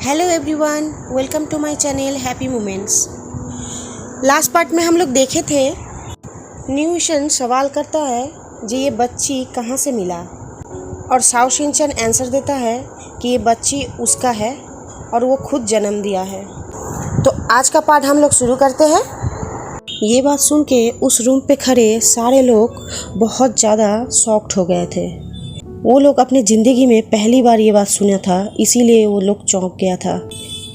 Hello everyone, welcome to my channel happy moments. Last part में हम लोग देखे थे न्यूशन सवाल करता है जी ये बच्ची कहाँ से मिला, और शाओ शिनचैन आंसर देता है कि ये बच्ची उसका है और वो खुद जन्म दिया है। तो आज का पार्ट हम लोग शुरू करते हैं। ये बात सुन के उस रूम पे खड़े सारे लोग बहुत ज़्यादा शॉक्ड हो गए थे। वो लोग अपने ज़िंदगी में पहली बार ये बात सुना था, इसीलिए वो लोग चौंक गया था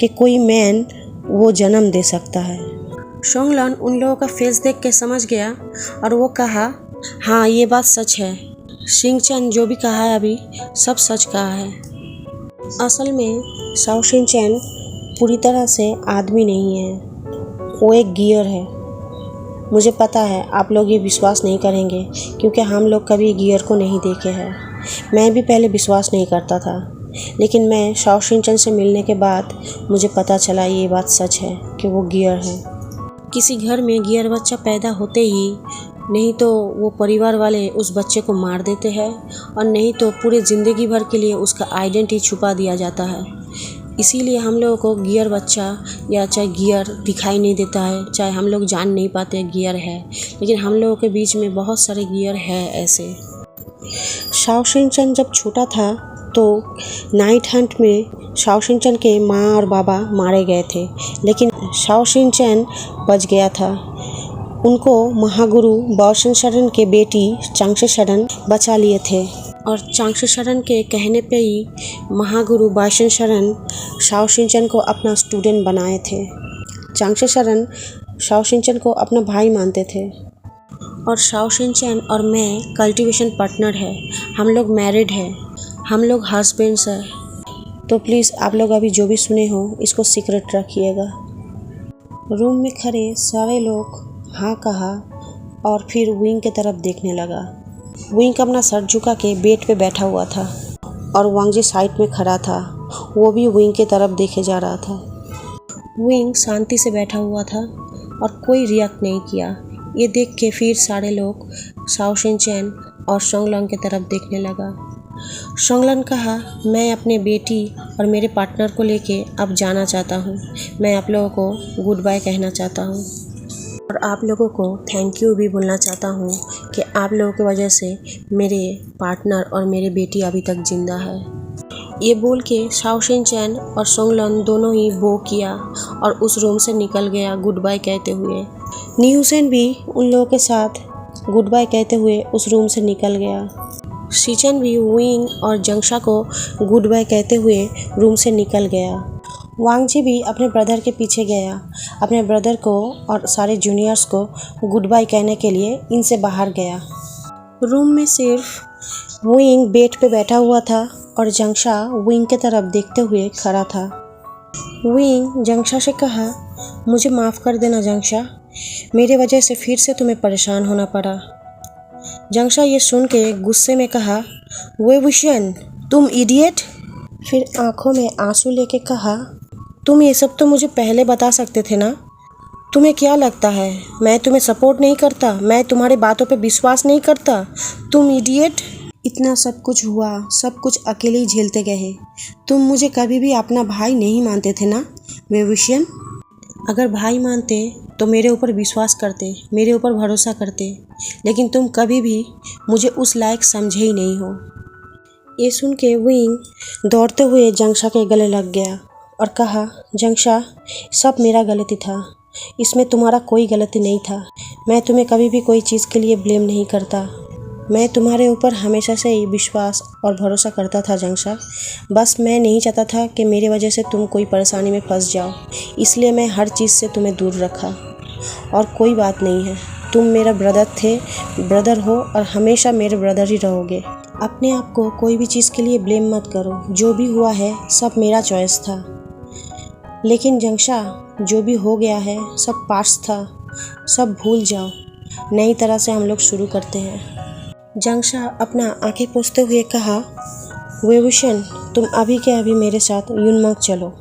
कि कोई मैन वो जन्म दे सकता है। शोंगलन उन लोगों का फेस देख के समझ गया और वो कहा, हाँ ये बात सच है, शिनचैन जो भी कहा है अभी सब सच कहा है। असल में शाओ शिनचैन पूरी तरह से आदमी नहीं है, वो एक गियर है। मुझे पता है आप लोग ये विश्वास नहीं करेंगे क्योंकि हम लोग कभी गियर को नहीं देखे हैं। मैं भी पहले विश्वास नहीं करता था, लेकिन मैं शाओ शिनचैन से मिलने के बाद मुझे पता चला ये बात सच है कि वो गियर है। किसी घर में गियर बच्चा पैदा होते ही नहीं तो वो परिवार वाले उस बच्चे को मार देते हैं और नहीं तो पूरे ज़िंदगी भर के लिए उसका आइडेंटिटी छुपा दिया जाता है। इसीलिए हम लोगों को गियर बच्चा या चाहे गियर दिखाई नहीं देता है, चाहे हम लोग जान नहीं पाते गियर है, लेकिन हम लोगों के बीच में बहुत सारे गियर है ऐसे। शाओ शिनचैन जब छोटा था तो नाइट हंट में शाओ शिनचैन के माँ और बाबा मारे गए थे, लेकिन शाओ शिनचैन बच गया था। उनको महागुरु बाओशन शरण के बेटी चांगशे शरण बचा लिए थे और चांगशे शरण के कहने पे ही महागुरु बाओशन शरण शाओ शिनचैन को अपना स्टूडेंट बनाए थे। चांगशे शरण शाओ शिनचैन को अपना भाई मानते थे और शाओ शिनचैन और मैं कल्टीवेशन पार्टनर है, हम लोग मैरिड हैं, हम लोग हस्बैंड्स हैं। तो प्लीज़ आप लोग अभी जो भी सुने हो इसको सीक्रेट रखिएगा। रूम में खड़े सारे लोग हाँ कहा और फिर विंग की तरफ देखने लगा। विंग अपना सर झुका के बेड पे बैठा हुआ था और वांगजी साइड में खड़ा था, वो भी विंग की तरफ देखे जा रहा था। विंग शांति से बैठा हुआ था और कोई रिएक्ट नहीं किया। ये देख के फिर सारे लोग शाओ शिनचैन और शोंगलन की तरफ देखने लगा। शोंगलन कहा, मैं अपने बेटी और मेरे पार्टनर को लेके अब जाना चाहता हूँ। मैं आप लोगों को गुड बाय कहना चाहता हूँ और आप लोगों को थैंक यू भी बोलना चाहता हूँ कि आप लोगों की वजह से मेरे पार्टनर और मेरी बेटी अभी तक जिंदा है। ये बोल के शाओ शिनचैन और शोंगलन दोनों ही बो किया और उस रूम से निकल गया गुड बाय कहते हुए। न्यूसेन भी उन लोगों के साथ गुड बाय कहते हुए उस रूम से निकल गया। शिचेन भी विंग और जंगशा को गुड बाय कहते हुए रूम से निकल गया। वांगजी भी अपने ब्रदर के पीछे गया, अपने ब्रदर को और सारे जूनियर्स को गुड बाय कहने के लिए इनसे बाहर गया। रूम में सिर्फ विंग बेड पे बैठा हुआ था और जंगशा विंग की तरफ देखते हुए खड़ा था। विंग जंगशा से कहा, मुझे माफ़ कर देना जंगशा, मेरे वजह से फिर से तुम्हें परेशान होना पड़ा। जंगशा ये सुन के गुस्से में कहा, वे विशियन तुम इडियट। फिर आंखों में आंसू लेके कहा, तुम ये सब तो मुझे पहले बता सकते थे ना। तुम्हें क्या लगता है मैं तुम्हें सपोर्ट नहीं करता, मैं तुम्हारी बातों पे विश्वास नहीं करता, तुम इडियट। इतना सब कुछ हुआ, सब कुछ अकेले ही झेलते गए। तुम मुझे कभी भी अपना भाई नहीं मानते थे ना वे विशियन। अगर भाई मानते तो मेरे ऊपर विश्वास करते, मेरे ऊपर भरोसा करते, लेकिन तुम कभी भी मुझे उस लायक समझे ही नहीं हो। ये सुन के विंग दौड़ते हुए जंगशा के गले लग गया और कहा, जंगशा सब मेरा गलती था, इसमें तुम्हारा कोई गलती नहीं था। मैं तुम्हें कभी भी कोई चीज़ के लिए ब्लेम नहीं करता, मैं तुम्हारे ऊपर हमेशा से ही विश्वास और भरोसा करता था जंगशा। बस मैं नहीं चाहता था कि मेरी वजह से तुम कोई परेशानी में फंस जाओ, इसलिए मैं हर चीज़ से तुम्हें दूर रखा। और कोई बात नहीं है, तुम मेरा ब्रदर थे, ब्रदर हो और हमेशा मेरे ब्रदर ही रहोगे। अपने आप को कोई भी चीज़ के लिए ब्लेम मत करो, जो भी हुआ है सब मेरा चॉइस था। लेकिन जंगशा जो भी हो गया है सब पास्ट था, सब भूल जाओ, नई तरह से हम लोग शुरू करते हैं। जंगशा अपना आंखें पोंछते हुए कहा, वे विशियन तुम अभी के अभी मेरे साथ यूनमांग चलो।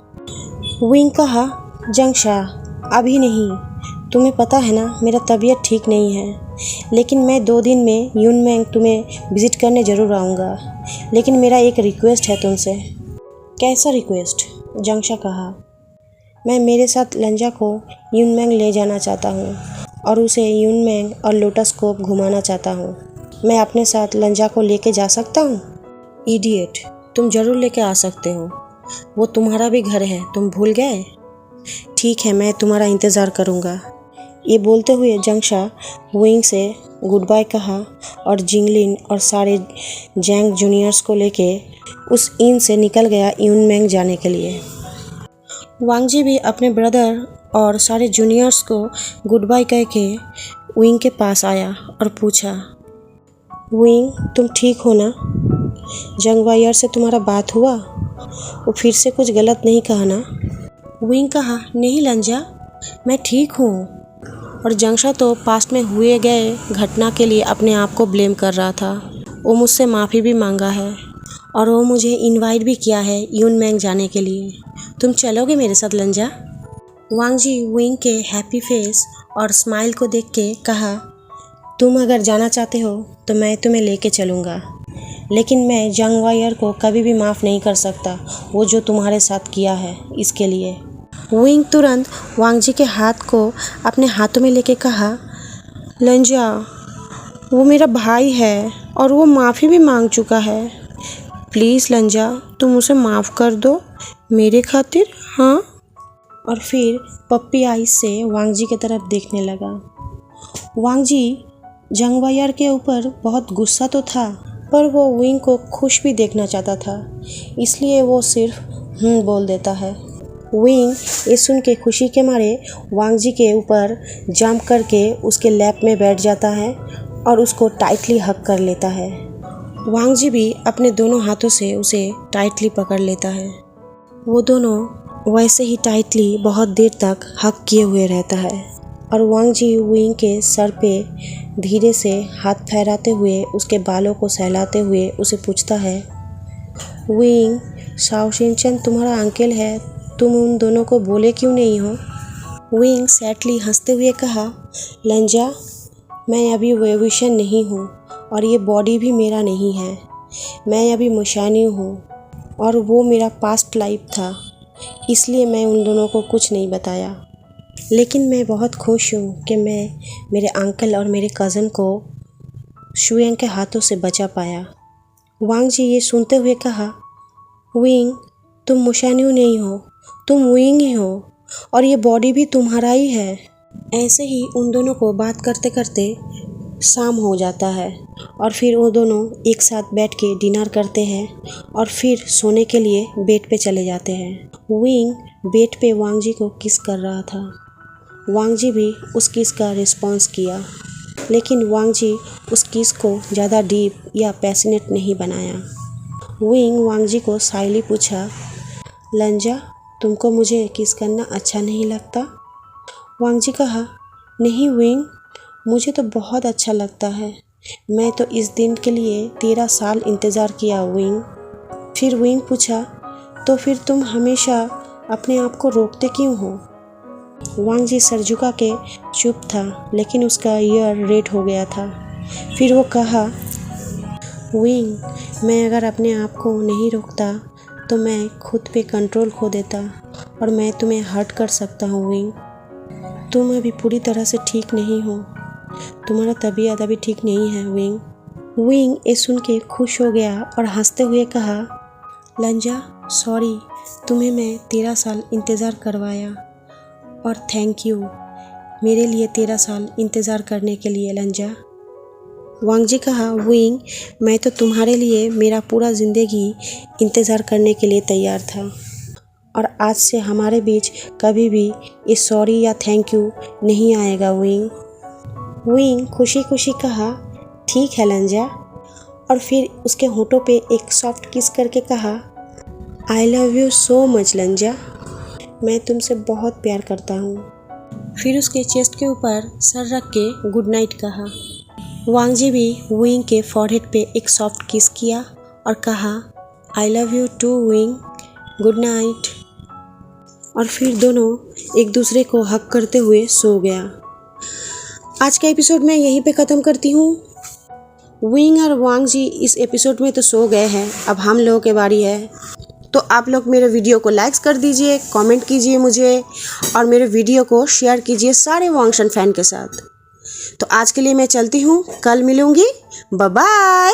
विंग कहा, जंगशा अभी नहीं, तुम्हें पता है ना मेरा तबीयत ठीक नहीं है, लेकिन मैं 2 दिन में यूनमांग तुम्हें विज़िट करने ज़रूर आऊँगा। लेकिन मेरा एक रिक्वेस्ट है तुमसे। कैसा रिक्वेस्ट? जंगशा कहा, मैं मेरे साथ लंजा को यूनमेंग ले जाना चाहता हूँ और उसे यूनमेंग और लोटस कोप घुमाना चाहता हूँ। मैं अपने साथ लंजा को लेके जा सकता हूँ? इडियट, तुम ज़रूर लेके आ सकते हो, वो तुम्हारा भी घर है, तुम भूल गए? ठीक है, मैं तुम्हारा इंतज़ार करूँगा। ये बोलते हुए जंगशा विंग से गुड बाय कहा और जिंगलिन और सारे जैंग जूनियर्स को लेके उस इन से निकल गया यूनमेंग जाने के लिए। वांगजी भी अपने ब्रदर और सारे जूनियर्स को गुड बाय कह के विंग के पास आया और पूछा, विंग तुम ठीक हो ना? जंगवायर से तुम्हारा बात हुआ? वो फिर से कुछ गलत नहीं कहा ना? विंग कहा, नहीं लंजा, मैं ठीक हूँ। और जंगशा तो पास्ट में हुए गए घटना के लिए अपने आप को ब्लेम कर रहा था। वो मुझसे माफ़ी भी मांगा है और वो मुझे इनवाइट भी किया है यूनमेंग जाने के लिए। तुम चलोगे मेरे साथ लंजा? वांगजी विंग के हैप्पी फेस और स्माइल को देख के कहा, तुम अगर जाना चाहते हो तो मैं तुम्हें लेके चलूँगा, लेकिन मैं जंगवायर को कभी भी माफ़ नहीं कर सकता वो जो तुम्हारे साथ किया है इसके लिए। विंग तुरंत वांगजी के हाथ को अपने हाथों में लेके कहा, लंजा, वो मेरा भाई है और वो माफ़ी भी मांग चुका है। प्लीज़ लंजा, तुम उसे माफ़ कर दो मेरे खातिर, हाँ? और फिर पप्पी आइज से वांगजी की तरफ देखने लगा। वांगजी जंगवायर के ऊपर बहुत गुस्सा तो था, पर वो विंग को खुश भी देखना चाहता था, इसलिए वो सिर्फ बोल देता है। विंग ये सुन के खुशी के मारे वांगजी के ऊपर जंप करके उसके लैप में बैठ जाता है और उसको टाइटली हग कर लेता है। वांगजी भी अपने दोनों हाथों से उसे टाइटली पकड़ लेता है। वो दोनों वैसे ही टाइटली बहुत देर तक हग किए हुए रहता है और वांगजी विंग के सर पे धीरे से हाथ फहराते हुए उसके बालों को सहलाते हुए उसे पूछता है, विंग, शाओ शिनचैन तुम्हारा अंकल है, तुम उन दोनों को बोले क्यों नहीं हो? विंग सैडली हंसते हुए कहा, लंजा, मैं अभी वेविशन नहीं हूँ और ये बॉडी भी मेरा नहीं है। मैं अभी मुशानी हूँ और वो मेरा पास्ट लाइफ था, इसलिए मैं उन दोनों को कुछ नहीं बताया। लेकिन मैं बहुत खुश हूँ कि मैं मेरे अंकल और मेरे कज़न को शुएंग के हाथों से बचा पाया। वांगजी ये सुनते हुए कहा, विंग, तुम मुशान्यू नहीं हो, तुम विंग ही हो और ये बॉडी भी तुम्हारा ही है। ऐसे ही उन दोनों को बात करते करते शाम हो जाता है और फिर वो दोनों एक साथ बैठ के डिनर करते हैं और फिर सोने के लिए बेड पे चले जाते हैं। विंग बेड पे वांगजी को किस कर रहा था। वांगजी भी उस किस का रिस्पॉन्स किया, लेकिन वांगजी उस किस को ज़्यादा डीप या पैशनेट नहीं बनाया। विंग वांगजी को साइली पूछा, लंजा, तुमको मुझे किस करना अच्छा नहीं लगता? वांगजी कहा, नहीं विंग, मुझे तो बहुत अच्छा लगता है। मैं तो इस दिन के लिए 13 साल इंतज़ार किया विंग। फिर विंग पूछा, तो फिर तुम हमेशा अपने आप को रोकते क्यों हो? वांगजी सर झुका के चुप था, लेकिन उसका ईयर रेड हो गया था। फिर वो कहा, विंग, मैं अगर अपने आप को नहीं रोकता तो मैं खुद पे कंट्रोल खो देता और मैं तुम्हें हर्ट कर सकता हूँ विंग। तुम अभी पूरी तरह से ठीक नहीं हो, तुम्हारा तबीयत अभी ठीक नहीं है विंग। विंग ये सुन के खुश हो गया और हंसते हुए कहा, लंजा, सॉरी, तुम्हें मैं 13 साल इंतज़ार करवाया और थैंक यू मेरे लिए 13 साल इंतज़ार करने के लिए लंजा। वांगजी कहा, विंग, मैं तो तुम्हारे लिए मेरा पूरा ज़िंदगी इंतज़ार करने के लिए तैयार था और आज से हमारे बीच कभी भी ये सॉरी या थैंक यू नहीं आएगा विंग। विंग खुशी खुशी कहा, ठीक है लंजा, और फिर उसके होठों पे एक सॉफ्ट किस करके कहा, I love you so much लंजा, मैं तुमसे बहुत प्यार करता हूँ। फिर उसके चेस्ट के ऊपर सर रख के गुड नाइट कहा। वांगजी भी विंग के फॉरहेड पे एक सॉफ्ट किस किया और कहा, I love you too Wing, good night. और फिर दोनों एक दूसरे को हग करते हुए सो गया। आज का एपिसोड मैं यहीं पे ख़त्म करती हूँ। विंग और वांगजी इस एपिसोड में तो सो गए हैं, अब हम लोगों की बारी है। तो आप लोग मेरे वीडियो को लाइक्स कर दीजिए, कमेंट कीजिए मुझे और मेरे वीडियो को शेयर कीजिए सारे वांगशन फैन के साथ। तो आज के लिए मैं चलती हूँ, कल मिलूँगी। Bye bye.